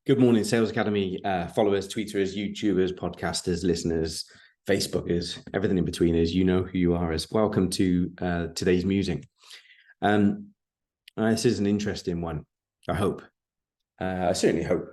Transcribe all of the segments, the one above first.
Good morning, Sales Academy followers, tweeters, YouTubers, podcasters, listeners, Facebookers, everything in between is, you know who you are as. Welcome to today's musing. This is an interesting one, I hope. I certainly hope,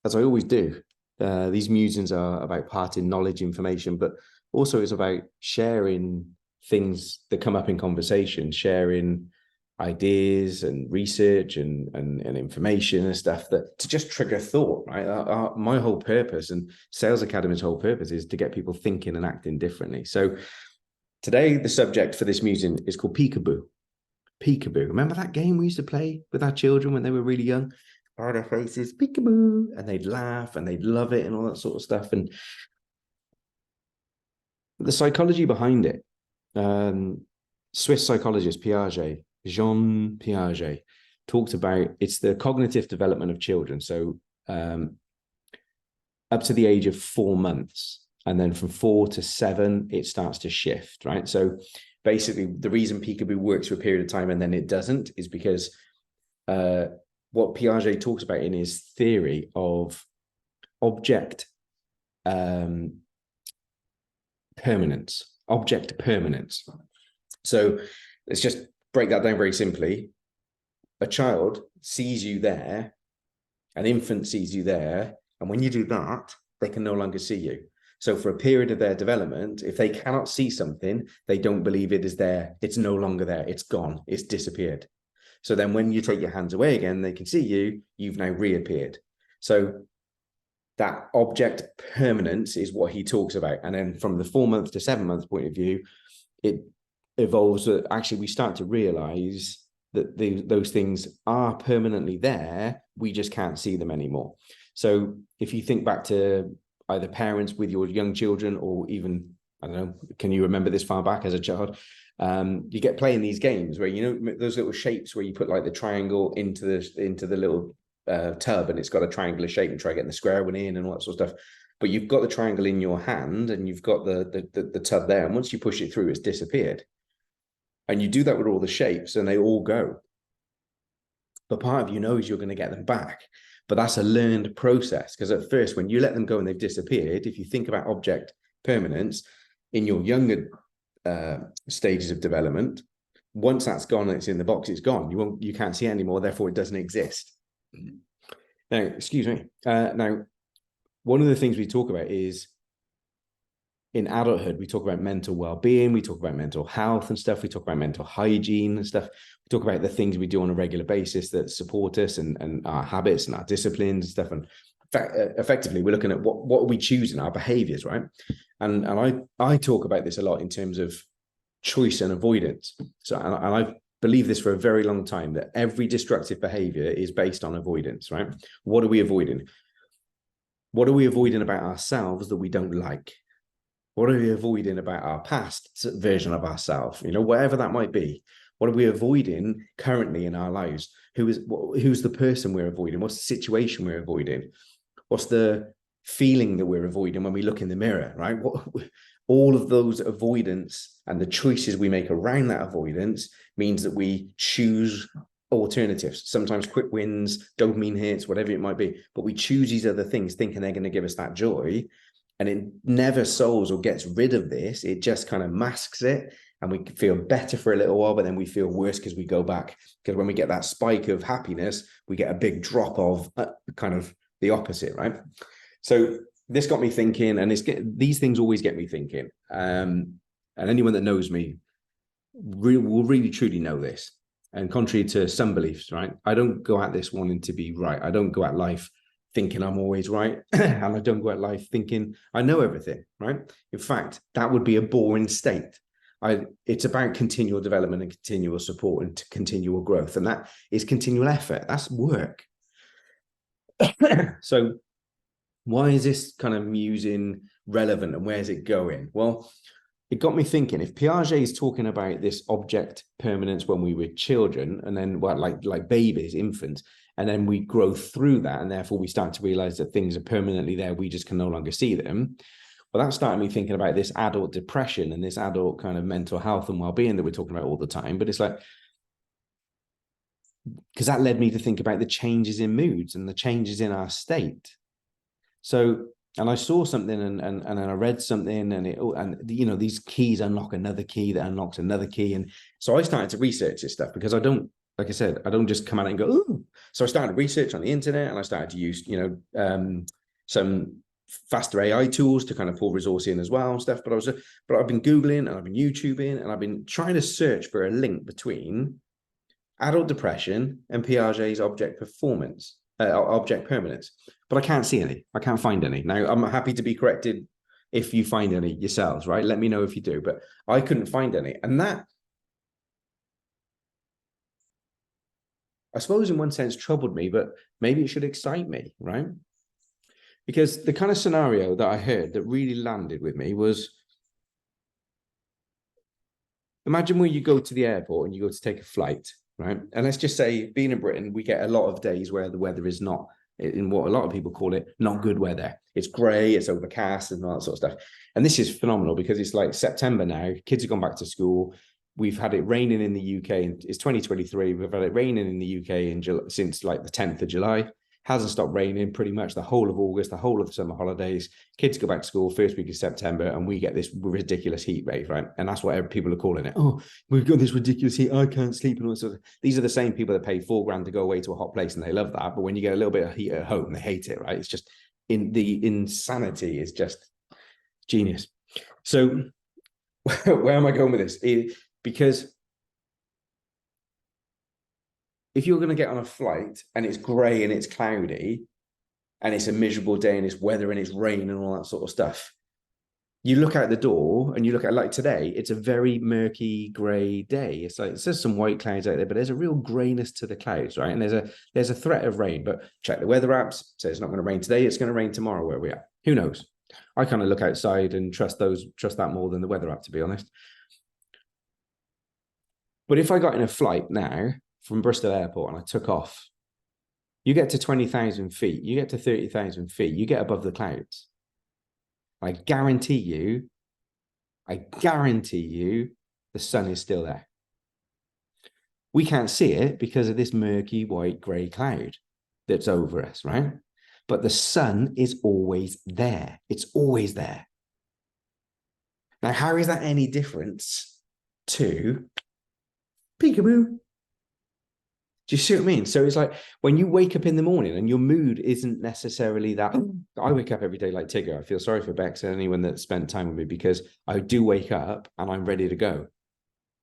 as I always do. These musings are about parting knowledge, information, but also it's about sharing things that come up in conversation, sharing ideas and research and information and stuff that to just trigger thought, right? My whole purpose and Sales Academy's whole purpose is to get people thinking and acting differently. So today, the subject for this musing is called peekaboo. Peekaboo. Remember that game we used to play with our children when they were really young? Our faces, peekaboo, and they'd laugh and they'd love it and all that sort of stuff. And the psychology behind it, Swiss psychologist Piaget, Jean Piaget, talked about it's the cognitive development of children. So up to the age of 4 months, and then from 4 to 7, it starts to shift, right? So basically, the reason peekaboo works for a period of time and then it doesn't is because what Piaget talks about in his theory of object permanence. So let's just break that down very simply. A child sees you there, an infant sees you there, and when you do that, they can no longer see you. So for a period of their development, if they cannot see something, they don't believe it is there. It's no longer there. It's gone. It's disappeared. So then when you take your hands away again, they can see you. You've now reappeared. So that object permanence is what he talks about. And then from the 4 month to 7 month point of view, it evolves that actually we start to realize that those things are permanently there. We just can't see them anymore. So if you think back to either parents with your young children, or even, I don't know, can you remember this far back as a child? You get playing these games where, you know, those little shapes where you put like the triangle into the little tub, and it's got a triangular shape, and try getting the square one in and all that sort of stuff. But you've got the triangle in your hand and you've got the tub there, and once you push it through, it's disappeared. And you do that with all the shapes and they all go. But part of you knows you're going to get them back. But that's a learned process, because at first, when you let them go and they've disappeared, if you think about object permanence in your younger stages of development, once that's gone and it's in the box, it's gone. You can't see it anymore, therefore it doesn't exist. Now, excuse me. Now, one of the things we talk about is in adulthood, we talk about mental well-being, we talk about mental health and stuff, we talk about mental hygiene and stuff. We talk about the things we do on a regular basis that support us and our habits and our disciplines and stuff. And effectively, we're looking at what are we choosing, our behaviors, right? And I talk about this a lot in terms of choice and avoidance. So, and I believe this for a very long time, that every destructive behavior is based on avoidance, right? What are we avoiding? What are we avoiding about ourselves that we don't like? What are we avoiding about our past version of ourselves? You know, whatever that might be. What are we avoiding currently in our lives? Who's the person we're avoiding? What's the situation we're avoiding? What's the feeling that we're avoiding when we look in the mirror, right? All of those avoidance and the choices we make around that avoidance means that we choose alternatives, sometimes quick wins, dopamine hits, whatever it might be. But we choose these other things thinking they're going to give us that joy. And it never solves or gets rid of this. It just kind of masks it, and we feel better for a little while, but then we feel worse because we go back. Because when we get that spike of happiness, we get a big drop of kind of the opposite, right? So this got me thinking, and these things always get me thinking. And anyone that knows me will really truly know this. And contrary to some beliefs, right? I don't go at this wanting to be right. I don't go at life thinking I'm always right. And I don't go at life thinking I know everything, right? In fact, that would be a boring state. It's about continual development and continual support and continual growth. And that is continual effort. That's work. So why is this kind of musing relevant, and where's it going? Well, it got me thinking, if Piaget is talking about this object permanence when we were children, and then like babies, infants, and then we grow through that, and therefore we start to realize that things are permanently there, we just can no longer see them. Well, that started me thinking about this adult depression and this adult kind of mental health and well-being that we're talking about all the time. But it's like, because that led me to think about the changes in moods and the changes in our state. So, and I saw something and then I read something and you know, these keys unlock another key that unlocks another key. And so I started to research this stuff because I don't, like I said, I don't just come out and go, ooh. So I started research on the internet and I started to use, you know, some faster AI tools to kind of pull resource in as well and stuff. But I've been Googling and I've been YouTubing and I've been trying to search for a link between adult depression and Piaget's object permanence. But I can't see any. I can't find any. Now, I'm happy to be corrected if you find any yourselves, right? Let me know if you do. But I couldn't find any. And that, I suppose, in one sense, troubled me, but maybe it should excite me, right? Because the kind of scenario that I heard that really landed with me was, imagine when you go to the airport and you go to take a flight, right? And let's just say, being in Britain, we get a lot of days where the weather is not, in what a lot of people call it, not good weather. It's grey, it's overcast and all that sort of stuff. And this is phenomenal because it's like September now, kids have gone back to school. We've had it raining in the UK, and it's 2023. We've had it raining in the UK since like the 10th of July. Hasn't stopped raining pretty much the whole of August, the whole of the summer holidays. Kids go back to school first week of September, and we get this ridiculous heat wave, right? And that's what people are calling it. Oh, we've got this ridiculous heat. I can't sleep. And all sorts of. These are the same people that pay $4,000 to go away to a hot place, and they love that. But when you get a little bit of heat at home, they hate it, right? It's just the insanity is just genius. So where am I going with this? Because if you're going to get on a flight and it's grey and it's cloudy and it's a miserable day and it's weather and it's rain and all that sort of stuff, you look out the door and you look at, like today, it's a very murky grey day. It's like, there's some white clouds out there, but there's a real greyness to the clouds, right? And there's a threat of rain, but check the weather apps, say it's not going to rain today, it's going to rain tomorrow where we are. Who knows? I kind of look outside and trust that more than the weather app, to be honest. But if I got in a flight now from Bristol Airport and I took off, you get to 20,000 feet, you get to 30,000 feet, you get above the clouds. I guarantee you, the sun is still there. We can't see it because of this murky, white, grey cloud that's over us, right? But the sun is always there. It's always there. Now, how is that any different to peekaboo? Do you see what I mean? So it's like when you wake up in the morning and your mood isn't necessarily that. I wake up every day like Tigger. I feel sorry for Bex and anyone that spent time with me because I do wake up and I'm ready to go.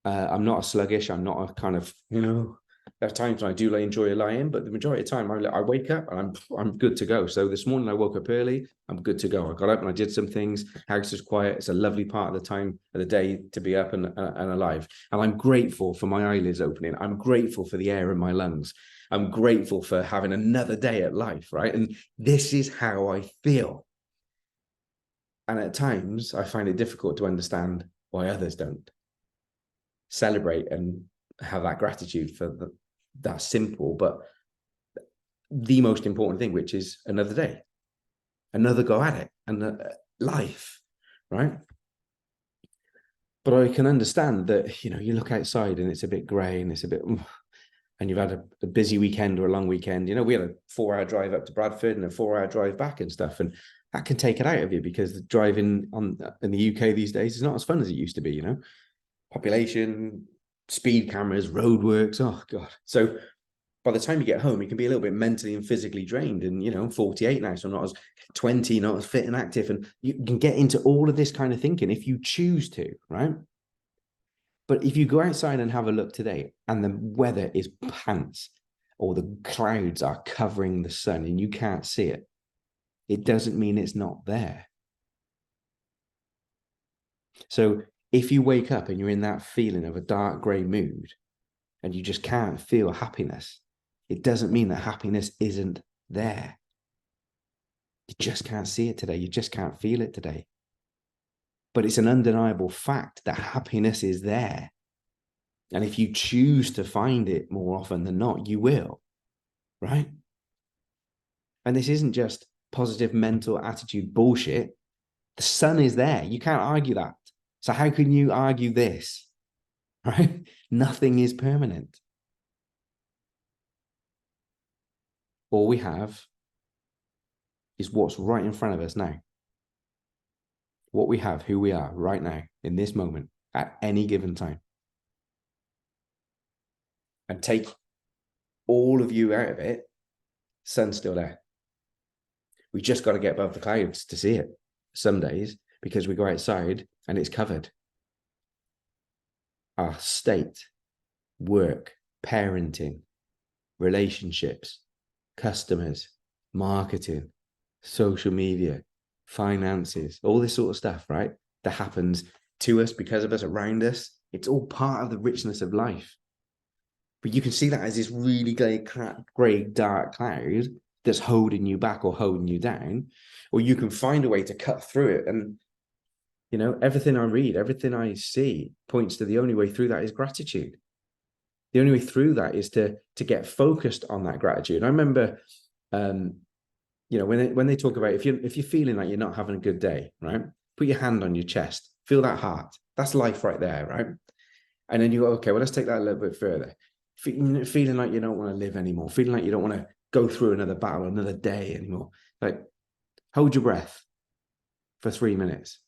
I'm not a sluggish. I'm not a kind of, you know, there are times when I do enjoy lying, but the majority of the time I wake up and I'm good to go. So this morning I woke up early. I'm good to go. I got up and I did some things. House is quiet. It's a lovely part of the time of the day to be up and alive. And I'm grateful for my eyelids opening. I'm grateful for the air in my lungs. I'm grateful for having another day at life, right? And this is how I feel. And at times I find it difficult to understand why others don't celebrate and have that gratitude for that simple, but the most important thing, which is another day, another go at it, and life, right? But I can understand that, you know, you look outside and it's a bit grey and it's a bit, and you've had a busy weekend or a long weekend. You know, we had a 4-hour drive up to Bradford and a 4-hour drive back and stuff, and that can take it out of you because the driving in the UK these days is not as fun as it used to be, you know. Population, speed cameras, roadworks, oh God. So by the time you get home, you can be a little bit mentally and physically drained. And, you know, I'm 48 now, so I'm not as 20, not as fit and active. And you can get into all of this kind of thinking if you choose to, right? But if you go outside and have a look today and the weather is pants or the clouds are covering the sun and you can't see it, it doesn't mean it's not there. So if you wake up and you're in that feeling of a dark grey mood and you just can't feel happiness, it doesn't mean that happiness isn't there. You just can't see it today. You just can't feel it today. But it's an undeniable fact that happiness is there. And if you choose to find it more often than not, you will, right? And this isn't just positive mental attitude bullshit. The sun is there. You can't argue that. So how can you argue this, right? Nothing is permanent. All we have is what's right in front of us now. What we have, who we are right now, in this moment, at any given time. And take all of you out of it, sun's still there. We just got to get above the clouds to see it some days, because we go outside and it's covered. Our state, work, parenting, relationships, customers, marketing, social media, finances, all this sort of stuff, right? That happens to us, because of us, around us. It's all part of the richness of life. But you can see that as this really grey, dark cloud that's holding you back or holding you down, or you can find a way to cut through it. And, you know, everything I read, everything I see points to the only way through that is gratitude. The only way through that is to get focused on that gratitude. I remember, you know, when they talk about, if you're feeling like you're not having a good day, right? Put your hand on your chest, feel that heart. That's life right there, right? And then you go, okay, well, let's take that a little bit further. Feeling like you don't want to live anymore, feeling like you don't want to go through another battle, another day anymore. Like, hold your breath for 3 minutes.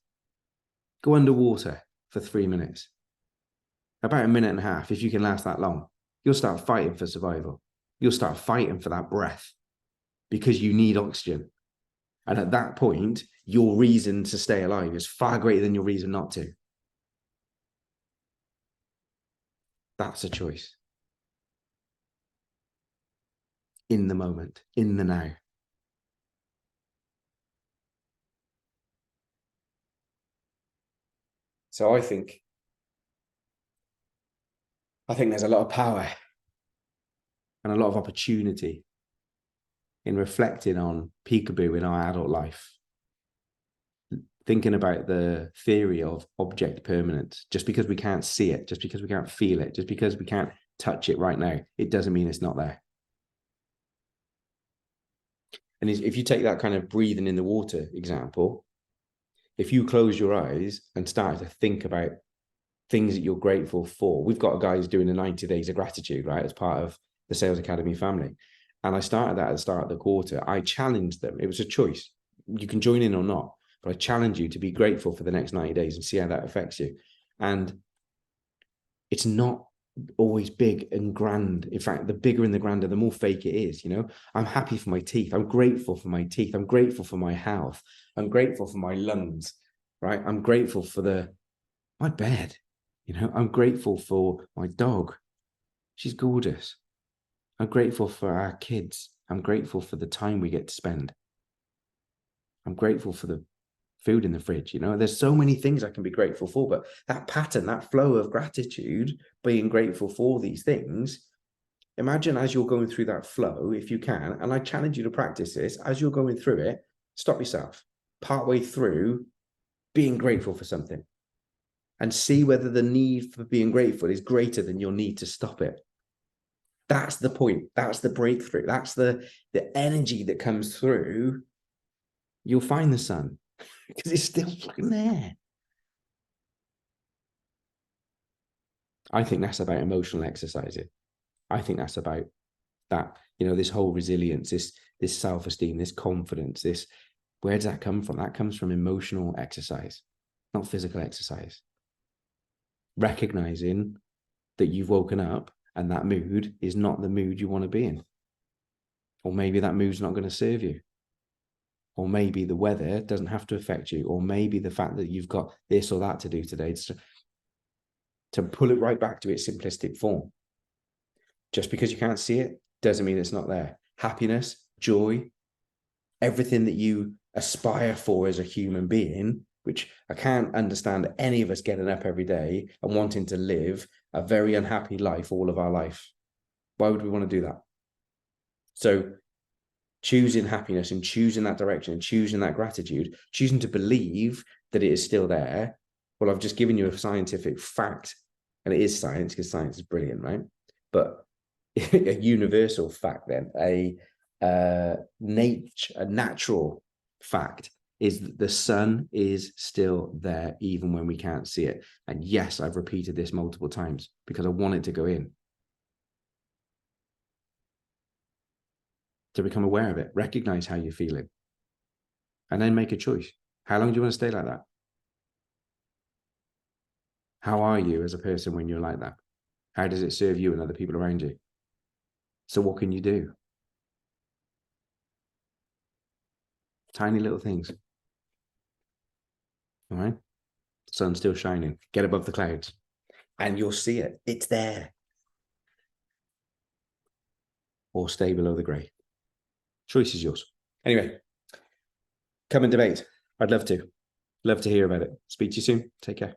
Go underwater for 3 minutes. About a minute and a half, if you can last that long, you'll start fighting for survival. You'll start fighting for that breath, because you need oxygen. And at that point, your reason to stay alive is far greater than your reason not to. That's a choice. In the moment, in the now. So I think there's a lot of power and a lot of opportunity in reflecting on peekaboo in our adult life. Thinking about the theory of object permanence. Just because we can't see it, just because we can't feel it, just because we can't touch it right now, it doesn't mean it's not there. And if you take that kind of breathing in the water example, if you close your eyes and start to think about things that you're grateful for, we've got guys doing the 90 days of gratitude, right, as part of the Sales Academy family. And I started that at the start of the quarter. I challenged them. It was a choice. You can join in or not, but I challenge you to be grateful for the next 90 days and see how that affects you. And it's not always big and grand. In fact, the bigger and the grander, the more fake it is. You know, I'm happy for my teeth. I'm grateful for my teeth. I'm grateful for my health. I'm grateful for my lungs, right? I'm grateful for my bed. You know, I'm grateful for my dog. She's gorgeous. I'm grateful for our kids. I'm grateful for the time we get to spend. I'm grateful for the food in the fridge. You know, there's so many things I can be grateful for, but that pattern, that flow of gratitude, being grateful for these things, imagine as you're going through that flow, if you can, and I challenge you to practice this, as you're going through it, stop yourself partway through being grateful for something and see whether the need for being grateful is greater than your need to stop it. That's the point. That's the breakthrough. That's the energy that comes through. You'll find the sun because it's still fucking there. I think that's about emotional exercising. I think that's about that, you know, this whole resilience, this self-esteem, this confidence, where does that come from? That comes from emotional exercise, not physical exercise. Recognizing that you've woken up and that mood is not the mood you want to be in. Or maybe that mood's not going to serve you. Or maybe the weather doesn't have to affect you. Or maybe the fact that you've got this or that to do today, to pull it right back to its simplistic form. Just because you can't see it doesn't mean it's not there. Happiness, joy, everything that you aspire for as a human being, which I can't understand any of us getting up every day and wanting to live a very unhappy life all of our life. Why would we want to do that? So choosing happiness and choosing that direction and choosing that gratitude, choosing to believe that it is still there. Well, I've just given you a scientific fact, and it is science because science is brilliant, right? But a universal fact then, a natural fact is that the sun is still there even when we can't see it. And yes, I've repeated this multiple times because I want it to go in. to become aware of it, recognize how you're feeling, and then make a choice. How long do you want to stay like that? How are you as a person when you're like that? How does it serve you and other people around you? So what can you do? Tiny little things. All right. The sun's still shining. Get above the clouds and you'll see it. It's there. Or stay below the grey. Choice is yours. Anyway, come and debate. I'd love to. Love to hear about it. Speak to you soon. Take care.